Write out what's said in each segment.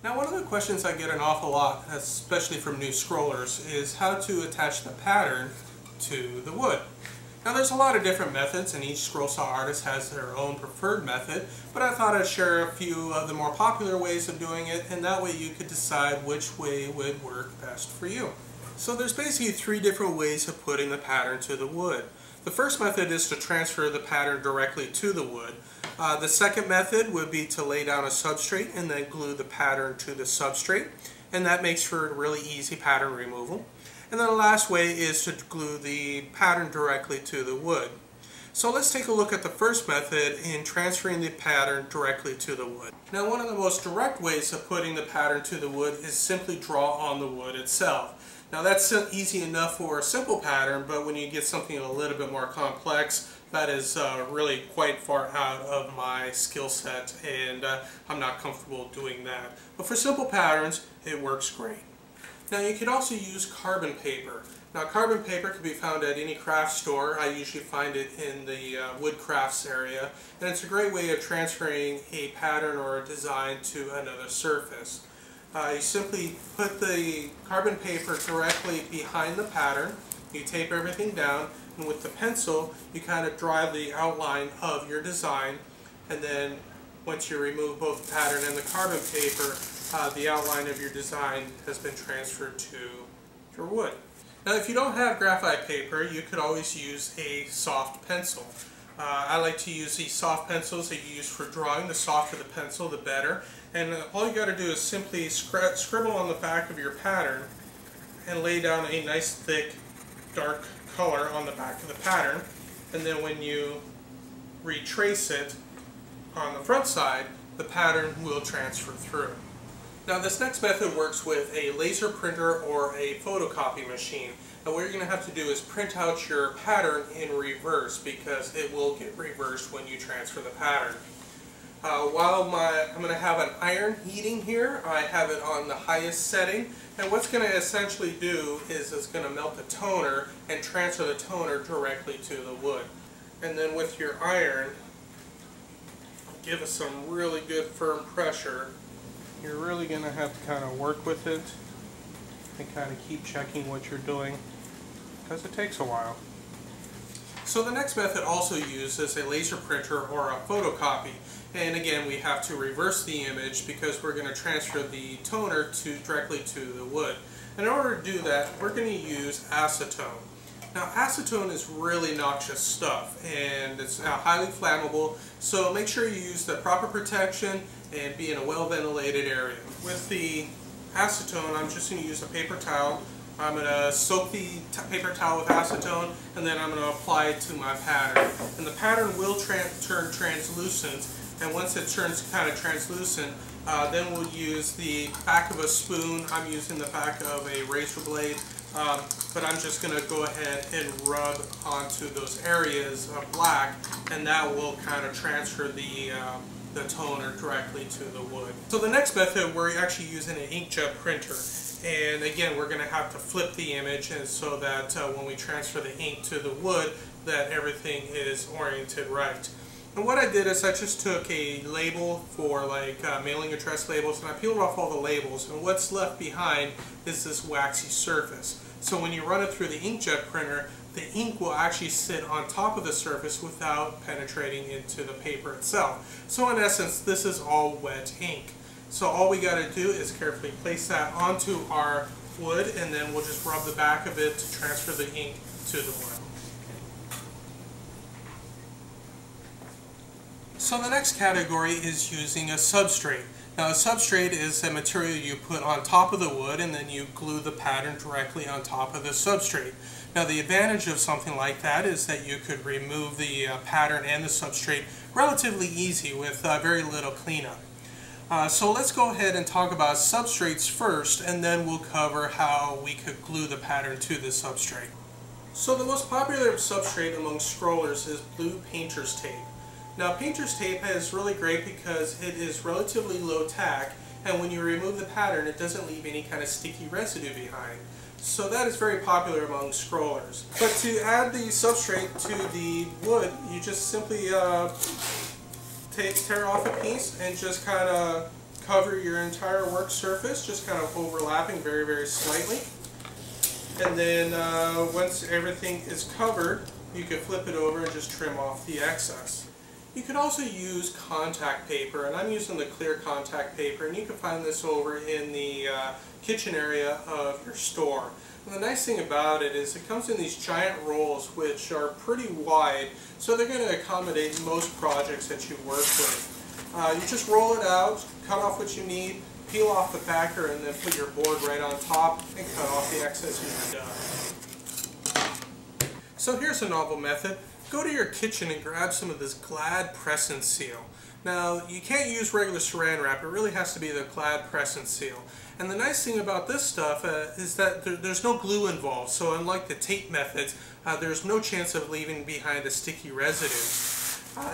Now, one of the questions I get an awful lot, especially from new scrollers, is how to attach the pattern to the wood. Now, there's a lot of different methods, and each scroll saw artist has their own preferred method, but I thought I'd share a few of the more popular ways of doing it, and that way you could decide which way would work best for you. So there's basically three different ways of putting the pattern to the wood. The first method is to transfer the pattern directly to the wood. The second method would be to lay down a substrate and then glue the pattern to the substrate, and that makes for really easy pattern removal. And then the last way is to glue the pattern directly to the wood. So let's take a look at the first method in transferring the pattern directly to the wood. Now, one of the most direct ways of putting the pattern to the wood is simply draw on the wood itself. Now, that's easy enough for a simple pattern, but when you get something a little bit more complex, that is really quite far out of my skill set, and I'm not comfortable doing that. But for simple patterns, it works great. Now, you could also use carbon paper. Now, carbon paper can be found at any craft store. I usually find it in the wood crafts area, and it's a great way of transferring a pattern or a design to another surface. You simply put the carbon paper directly behind the pattern, you tape everything down, and with the pencil you kind of draw the outline of your design, and then once you remove both the pattern and the carbon paper, the outline of your design has been transferred to your wood. Now, if you don't have graphite paper, you could always use a soft pencil. I like to use these soft pencils that you use for drawing. The softer the pencil, the better. And all you got to do is simply scribble on the back of your pattern and lay down a nice thick dark color on the back of the pattern. And then when you retrace it on the front side, the pattern will transfer through. Now, this next method works with a laser printer or a photocopy machine. And what you're going to have to do is print out your pattern in reverse, because it will get reversed when you transfer the pattern. I'm going to have an iron heating here. I have it on the highest setting, and what's going to essentially do is it's going to melt the toner and transfer the toner directly to the wood. And then with your iron, give it some really good firm pressure. You're really going to have to kind of work with it and kind of keep checking what you're doing, because it takes a while. So the next method also uses a laser printer or a photocopy, and again we have to reverse the image because we're going to transfer the toner directly to the wood. And in order to do that, we're going to use acetone. Now, acetone is really noxious stuff, and it's highly flammable, so make sure you use the proper protection and be in a well-ventilated area. With the acetone, I'm just going to use a paper towel. I'm going to soak the paper towel with acetone, and then I'm going to apply it to my pattern. And the pattern will turn translucent, and once it turns kind of translucent, then we'll use the back of a spoon. I'm using the back of a razor blade, but I'm just going to go ahead and rub onto those areas of black, and that will kind of transfer the toner directly to the wood. So the next method, we're actually using an inkjet printer. And again, we're going to have to flip the image, and so that when we transfer the ink to the wood, that everything is oriented right. And what I did is I just took a label for like mailing address labels, and I peeled off all the labels, and what's left behind is this waxy surface. So when you run it through the inkjet printer, the ink will actually sit on top of the surface without penetrating into the paper itself. So in essence, this is all wet ink. So all we got to do is carefully place that onto our wood, and then we'll just rub the back of it to transfer the ink to the wood. So the next category is using a substrate. Now, a substrate is a material you put on top of the wood, and then you glue the pattern directly on top of the substrate. Now, the advantage of something like that is that you could remove the pattern and the substrate relatively easy with very little cleanup. So let's go ahead and talk about substrates first, and then we'll cover how we could glue the pattern to the substrate. So the most popular substrate among scrollers is blue painter's tape. Now, painter's tape is really great because it is relatively low tack, and when you remove the pattern, it doesn't leave any kind of sticky residue behind. So that is very popular among scrollers. But to add the substrate to the wood, you just simply tear off a piece and just kind of cover your entire work surface, just kind of overlapping very, very slightly. And then once everything is covered, you can flip it over and just trim off the excess. You could also use contact paper, and I'm using the clear contact paper, and you can find this over in the kitchen area of your store. And the nice thing about it is it comes in these giant rolls which are pretty wide, so they're going to accommodate most projects that you work with. You just roll it out, cut off what you need, peel off the backer, and then put your board right on top and cut off the excess and you're done. So here's a novel method. Go to your kitchen and grab some of this Glad Press and Seal. Now, you can't use regular saran wrap, it really has to be the Glad Press and Seal. And the nice thing about this stuff is that there's no glue involved, so unlike the tape methods, there's no chance of leaving behind a sticky residue.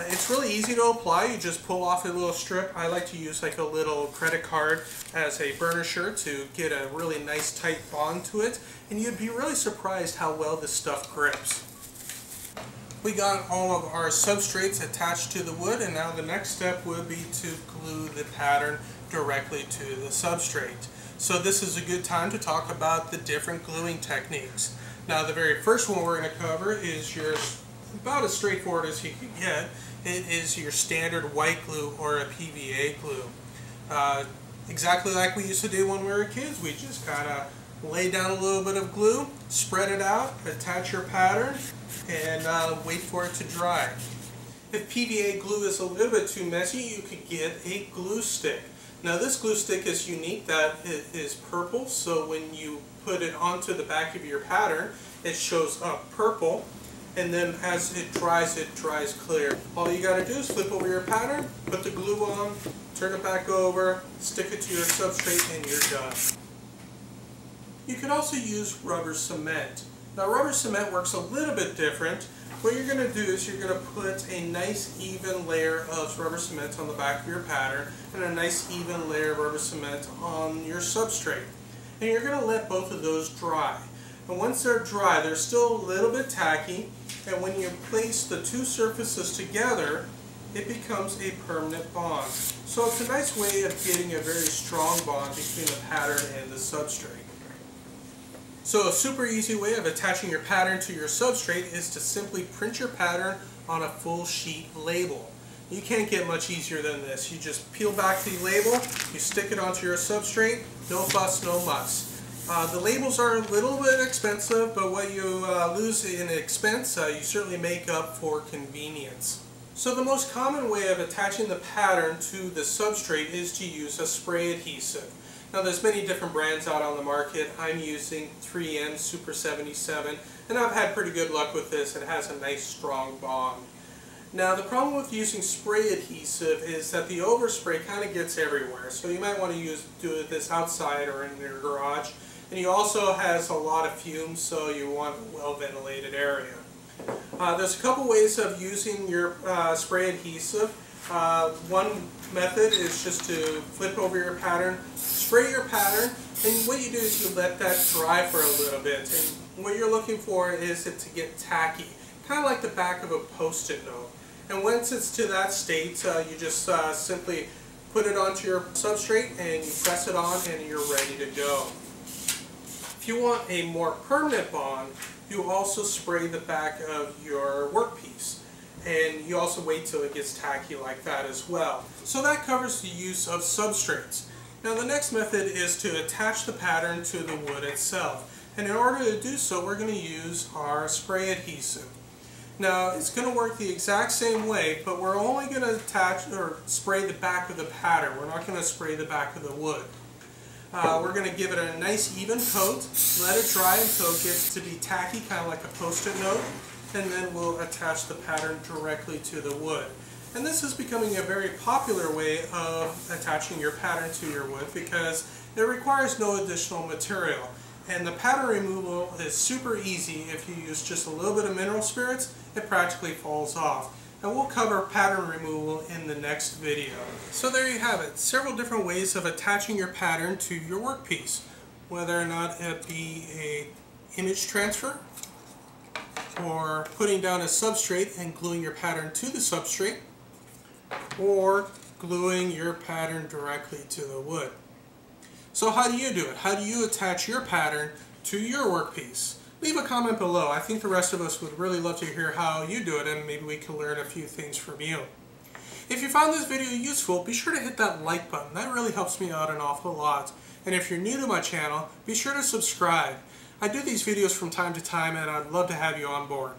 It's really easy to apply. You just pull off a little strip. I like to use like a little credit card as a burnisher to get a really nice tight bond to it, and you'd be really surprised how well this stuff grips. We got all of our substrates attached to the wood, and now the next step would be to glue the pattern directly to the substrate. So this is a good time to talk about the different gluing techniques. Now the very first one we're going to cover is about as straightforward as you can get. It is your standard white glue or a PVA glue. Exactly like we used to do when we were kids. We just kind of lay down a little bit of glue, spread it out, attach your pattern, and wait for it to dry. If PVA glue is a little bit too messy, you could get a glue stick. Now this glue stick is unique that it is purple, so when you put it onto the back of your pattern, it shows up purple, and then as it dries clear. All you got to do is flip over your pattern, put the glue on, turn it back over, stick it to your substrate, and you're done. You could also use rubber cement. Now rubber cement works a little bit different. What you're going to do is you're going to put a nice even layer of rubber cement on the back of your pattern and a nice even layer of rubber cement on your substrate. And you're going to let both of those dry. And once they're dry, they're still a little bit tacky, and when you place the two surfaces together, it becomes a permanent bond. So it's a nice way of getting a very strong bond between the pattern and the substrate. So a super easy way of attaching your pattern to your substrate is to simply print your pattern on a full sheet label. You can't get much easier than this. You just peel back the label, you stick it onto your substrate, no fuss, no muss. The labels are a little bit expensive, but what you lose in expense, you certainly make up for convenience. So the most common way of attaching the pattern to the substrate is to use a spray adhesive. Now there's many different brands out on the market. I'm using 3M Super 77, and I've had pretty good luck with this. It has a nice strong bond. Now the problem with using spray adhesive is that the overspray kind of gets everywhere. So you might want to do this outside or in your garage. And you also has a lot of fumes, so you want a well ventilated area. There's a couple ways of using your spray adhesive. One method is just to flip over your pattern, spray your pattern, and what you do is you let that dry for a little bit. And what you're looking for is it to get tacky, kind of like the back of a Post-it note. And once it's to that state, you just simply put it onto your substrate and you press it on and you're ready to go. If you want a more permanent bond, you also spray the back of your workpiece. And you also wait till it gets tacky like that as well. So that covers the use of substrates. Now the next method is to attach the pattern to the wood itself. And in order to do so, we're going to use our spray adhesive. Now it's going to work the exact same way, but we're only going to attach or spray the back of the pattern. We're not going to spray the back of the wood. We're going to give it a nice even coat, let it dry until it gets to be tacky, kind of like a Post-it note, and then we'll attach the pattern directly to the wood. And this is becoming a very popular way of attaching your pattern to your wood because it requires no additional material. And the pattern removal is super easy. If you use just a little bit of mineral spirits, it practically falls off. And we'll cover pattern removal in the next video. So there you have it, several different ways of attaching your pattern to your workpiece. Whether or not it be a image transfer, or putting down a substrate and gluing your pattern to the substrate, or gluing your pattern directly to the wood. So how do you do it? How do you attach your pattern to your workpiece? Leave a comment below. I think the rest of us would really love to hear how you do it, and maybe we can learn a few things from you. If you found this video useful, be sure to hit that like button. That really helps me out an awful lot. And if you're new to my channel, be sure to subscribe. I do these videos from time to time, and I'd love to have you on board.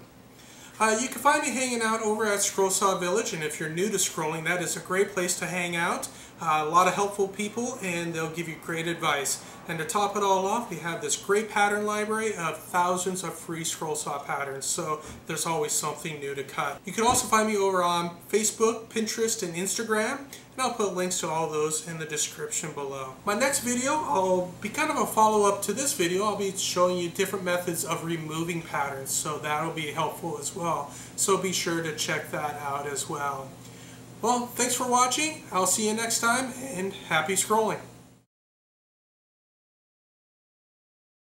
You can find me hanging out over at Scroll Saw Village, and if you're new to scrolling, that is a great place to hang out. A lot of helpful people, and they'll give you great advice. And to top it all off, we have this great pattern library of thousands of free scroll saw patterns, so there's always something new to cut. You can also find me over on Facebook, Pinterest, and Instagram, and I'll put links to all those in the description below. My next video, I'll be kind of a follow-up to this video. I'll be showing you different methods of removing patterns, so that'll be helpful as well. So be sure to check that out as well. Well, thanks for watching. I'll see you next time, and happy scrolling.